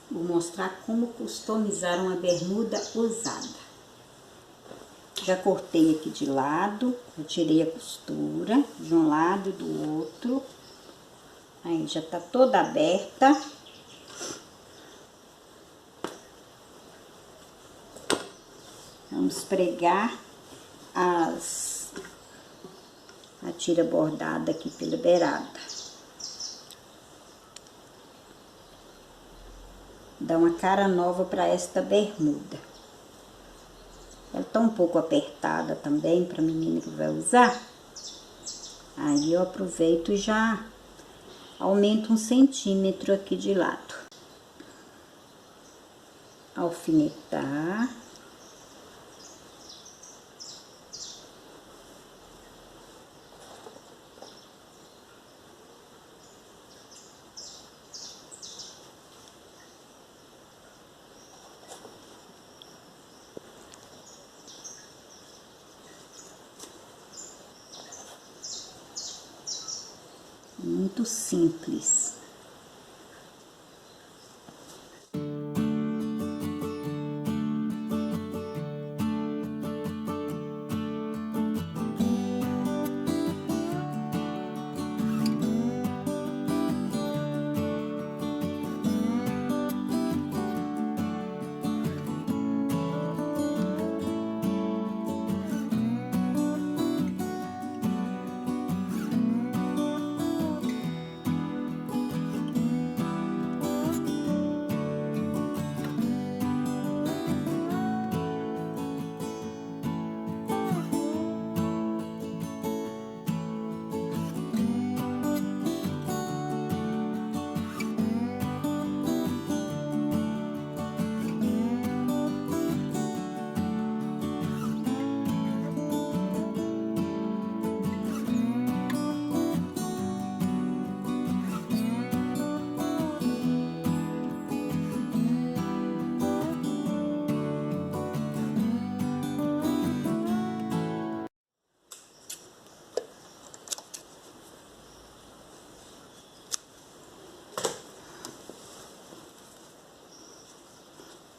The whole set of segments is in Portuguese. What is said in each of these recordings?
Vou mostrar como customizar uma bermuda usada. Já cortei aqui de lado, eu tirei a costura de um lado e do outro. Aí já tá toda aberta. Vamos pregar a tira bordada aqui pela beirada. Dá uma cara nova para esta bermuda. Ela tá um pouco apertada também para a menina que vai usar. Aí eu aproveito e já aumento 1 centímetro aqui de lado. Alfinetar. Muito simples.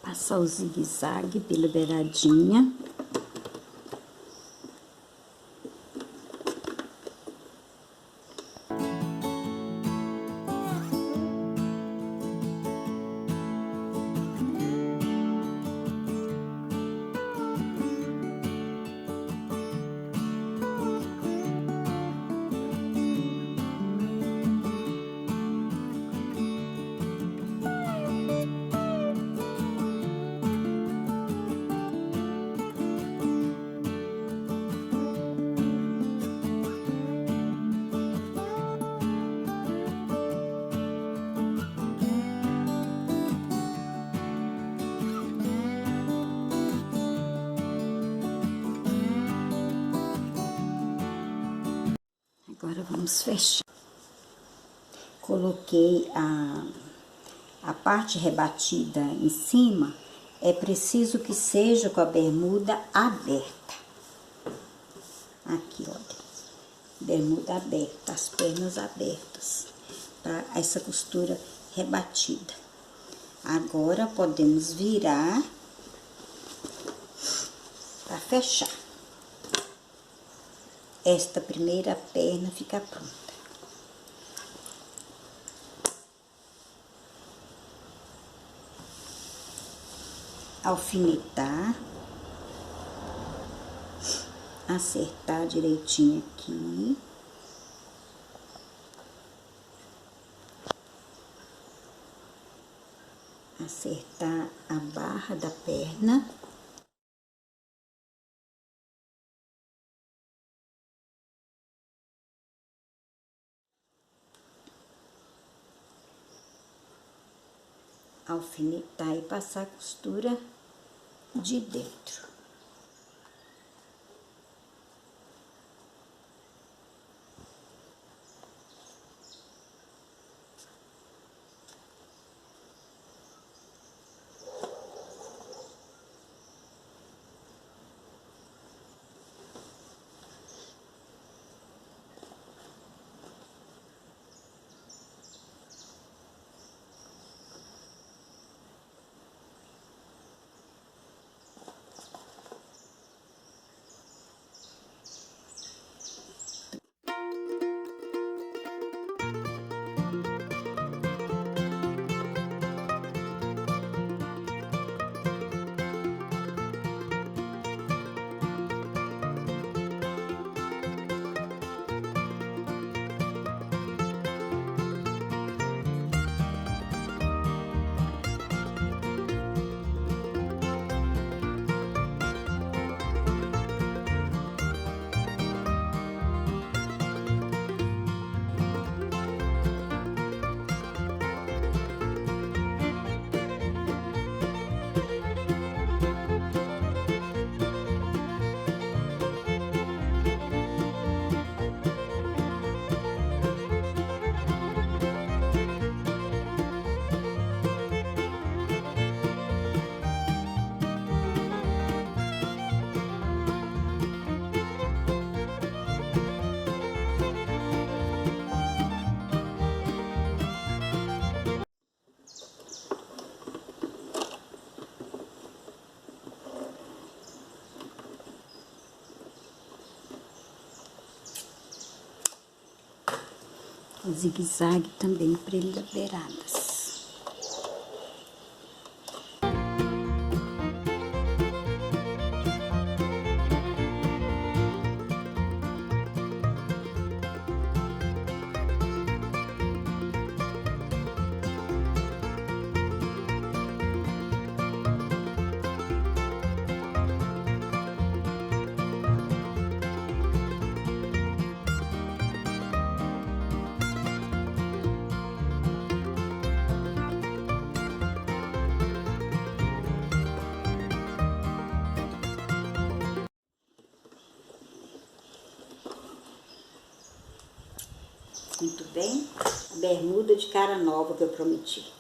Passar o zigue-zague pela beiradinha. Agora vamos fechar. Coloquei a parte rebatida em cima. É preciso que seja com a bermuda aberta. Aqui, olha. Bermuda aberta, as pernas abertas. Para essa costura rebatida. Agora podemos virar para fechar. Esta primeira perna fica pronta. Alfinetar. Acertar direitinho aqui. Acertar a barra da perna. Alfinetar e passar a costura de dentro. o zigue-zague também para ele dar beiradas. Muito bem, a bermuda de cara nova que eu prometi.